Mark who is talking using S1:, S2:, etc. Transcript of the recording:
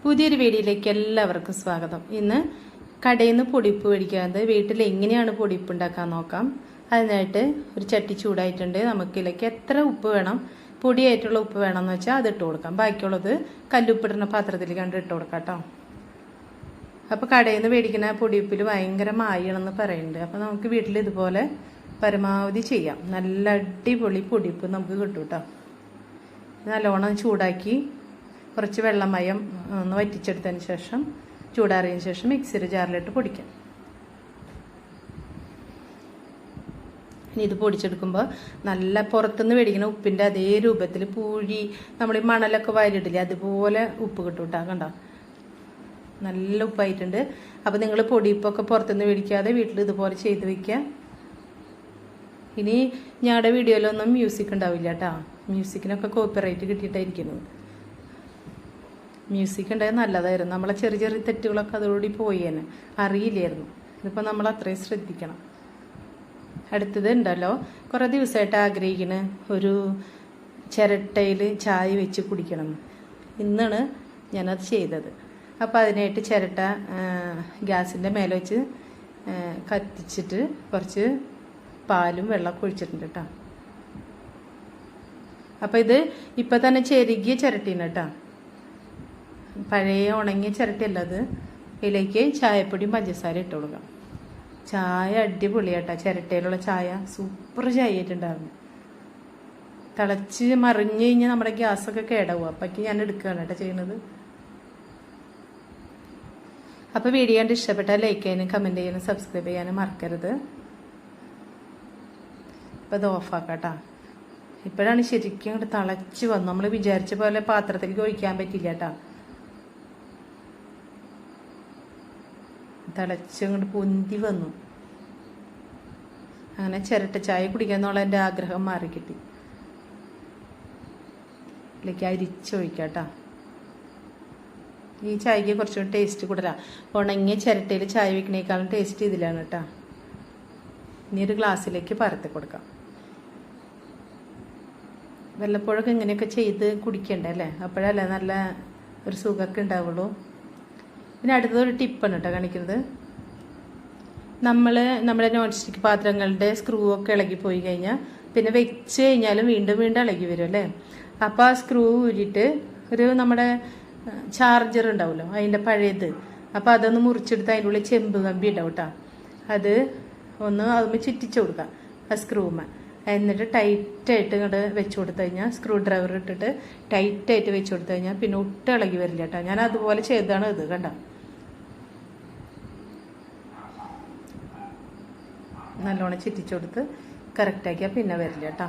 S1: പുതിയൊരു വീഡിയോയിലേക്ക് എല്ലാവർക്കും സ്വാഗതം. ഇന്ന് കടയിൽ നിന്ന് പൊടിപ്പ് മേടിക്കാതെ വീട്ടിൽ എങ്ങനെയാണ് പൊടിപ്പ് ഉണ്ടാക്കാൻ നോക്കാം. അതിനായിട്ട് ഒരു ചട്ടി ചൂടായിട്ടുണ്ട്. നമുക്കിതിലേക്ക് എത്ര ഉപ്പ് വേണം, പൊടിയായിട്ടുള്ള ഉപ്പ് വേണമെന്ന് വെച്ചാൽ അത് ഇട്ട് കൊടുക്കാം. ബാക്കിയുള്ളത് കല്ലുപ്പിടുന്ന പാത്രത്തിൽ കണ്ട് ഇട്ട് കൊടുക്കാം കേട്ടോ. അപ്പോൾ കടയിൽ നിന്ന് മേടിക്കുന്ന പൊടിയുപ്പിൽ ഭയങ്കര മായണമെന്ന് പറയുന്നുണ്ട്. അപ്പോൾ നമുക്ക് വീട്ടിൽ ഇതുപോലെ പരമാവധി ചെയ്യാം. നല്ല അടിപൊളി പൊടിപ്പ് നമുക്ക് കിട്ടും കേട്ടോ. നല്ലോണം ചൂടാക്കി കുറച്ച് വെള്ളമയം ഒന്ന് വറ്റിച്ചെടുത്തതിന് ശേഷം ചൂടാറിയതിന് ശേഷം മിക്സിയുടെ ജാറിലിട്ട് പൊടിക്കാം. ഇനി ഇത് പൊടിച്ചെടുക്കുമ്പോൾ നല്ല പുറത്തുനിന്ന് മേടിക്കുന്ന ഉപ്പിൻ്റെ അതേ രൂപത്തിൽ പൂഴി നമ്മൾ ഈ മണലൊക്കെ വാരിയിടില്ലേ അതുപോലെ ഉപ്പ് കിട്ടും കേട്ടോ. കണ്ടോ, നല്ല ഉപ്പായിട്ടുണ്ട്. അപ്പോൾ നിങ്ങൾ പൊടിപ്പൊക്കെ പുറത്തുനിന്ന് മേടിക്കാതെ വീട്ടിൽ ഇതുപോലെ ചെയ്ത് വയ്ക്കുക. ഇനി ഞങ്ങളുടെ വീഡിയോയിലൊന്നും മ്യൂസിക് ഉണ്ടാവില്ല കേട്ടോ. മ്യൂസിക്കിനൊക്കെ കോപ്പിറൈറ്റ് കിട്ടിയിട്ടായിരിക്കുന്നത്. മ്യൂസിക് ഉണ്ടായാൽ നല്ലതായിരുന്നു. നമ്മളെ ചെറിയ ചെറിയ തെറ്റുകളൊക്കെ അതോടുകൂടി പോയേനെ, അറിയില്ലായിരുന്നു. ഇതിപ്പോൾ നമ്മൾ അത്രയും ശ്രദ്ധിക്കണം. അടുത്തത് ഉണ്ടല്ലോ, കുറേ ദിവസമായിട്ട് ആഗ്രഹിക്കുന്ന ഒരു ചിരട്ടയിൽ ചായ വെച്ച് കുടിക്കണം. ഇന്നാണ് ഞാനത് ചെയ്തത്. അപ്പോൾ അതിനായിട്ട് ചിരട്ട ഗ്യാസിൻ്റെ മേലെ വെച്ച് കത്തിച്ചിട്ട് കുറച്ച് പാലും വെള്ളമൊക്കെ ഒഴിച്ചിട്ടുണ്ട് കേട്ടോ. അപ്പോൾ ഇത് ഇപ്പം തന്നെ ചെരുകിയ ചിരട്ടീന് കേട്ടോ, പഴയ ഉണങ്ങിയ ചിരട്ടയല്ല അത്. ഇതിലേക്ക് ചായപ്പൊടിയും പഞ്ചസാര ഇട്ട് കൊടുക്കാം. ചായ അടിപൊളിയാട്ടോ. ചിരട്ടയിലുള്ള ചായ സൂപ്പർ ചായ ആയിട്ടുണ്ടായിരുന്നു. തിളച്ച് മറിഞ്ഞു കഴിഞ്ഞാൽ നമ്മുടെ ഗ്യാസൊക്കെ കേടാവും. അപ്പൊക്ക് ഞാൻ എടുക്കുകയാണ് കേട്ടോ ചെയ്യുന്നത്. അപ്പോൾ വീഡിയോ കണ്ട് ഇഷ്ടപ്പെട്ടാൽ ലൈക്ക് ചെയ്യാനും കമൻറ്റ് ചെയ്യാനും സബ്സ്ക്രൈബ് ചെയ്യാനും മറക്കരുത്. അപ്പോൾ ഇത് ഓഫാക്കാം കേട്ടോ. ഇപ്പോഴാണ് ശരിക്കും അങ്ങോട്ട് തിളച്ച് വന്നു. നമ്മൾ വിചാരിച്ച പോലെ പാത്രത്തിലേക്ക് ഒഴിക്കാൻ പറ്റില്ല കേട്ടോ. തിളച്ച് അങ്ങോട്ട് പൊന്തി വന്നു. അങ്ങനെ ചിരട്ട ചായ കുടിക്കാന്നുള്ള എൻ്റെ ആഗ്രഹം മാറി കിട്ടി. ഇതിലേക്ക് അരിച്ചൊഴിക്കാം കേട്ടോ. ഈ ചായക്ക് കുറച്ചുകൂടി ടേസ്റ്റ് കൂടുതലാണ്. ഉണങ്ങിയ ചിരട്ടയിൽ ചായ വയ്ക്കണേക്കാളും ടേസ്റ്റ് ഇതിലാണ് കേട്ടോ. ഇനി ഒരു ഗ്ലാസ്സിലേക്ക് പരത്തി കൊടുക്കാം. വല്ലപ്പോഴൊക്കെ ഇങ്ങനെയൊക്കെ ചെയ്ത് കുടിക്കണ്ടേ അല്ലേ, അപ്പോഴല്ലേ നല്ല ഒരു സുഖമൊക്കെ ഉണ്ടാവുള്ളൂ. പിന്നെ അടുത്തതൊരു ടിപ്പാണ് കേട്ടോ കാണിക്കുന്നത്. നമ്മുടെ നോൺ സ്റ്റിക്ക് പാത്രങ്ങളുടെ സ്ക്രൂ ഒക്കെ ഇളകിപ്പോയി കഴിഞ്ഞാൽ പിന്നെ വെച്ച് കഴിഞ്ഞാലും വീണ്ടും വീണ്ടും ഇളകി വരും അല്ലേ. അപ്പോൾ ആ സ്ക്രൂ ഊരിയിട്ട് ഒരു നമ്മുടെ ചാർജർ ഉണ്ടാവുമല്ലോ അതിൻ്റെ പഴയത്, അപ്പോൾ അതൊന്ന് മുറിച്ചെടുത്ത് അതിൻ്റെ ഉള്ളിൽ ചെമ്പ് കമ്പി ഉണ്ടാവും കേട്ടോ. അത് ഒന്ന് അതുമ്പോൾ ചുറ്റിച്ച് കൊടുക്കാം ആ സ്ക്രൂമ്മ. എന്നിട്ട് ടൈറ്റായിട്ട് ഇങ്ങോട്ട് വെച്ച് കൊടുത്തു കഴിഞ്ഞാൽ സ്ക്രൂ ഡ്രൈവർ ഇട്ടിട്ട് ടൈറ്റായിട്ട് വെച്ച് കൊടുത്തു കഴിഞ്ഞാൽ പിന്നെ ഒട്ടും ഇളകി വരില്ല കേട്ടോ. ഞാൻ അതുപോലെ ചെയ്താണ് ഇത് കണ്ടോ. നല്ലോണം ചുറ്റിച്ചു കൊടുത്ത് കറക്റ്റാക്കിയാൽ പിന്നെ വരില്ല കേട്ടോ.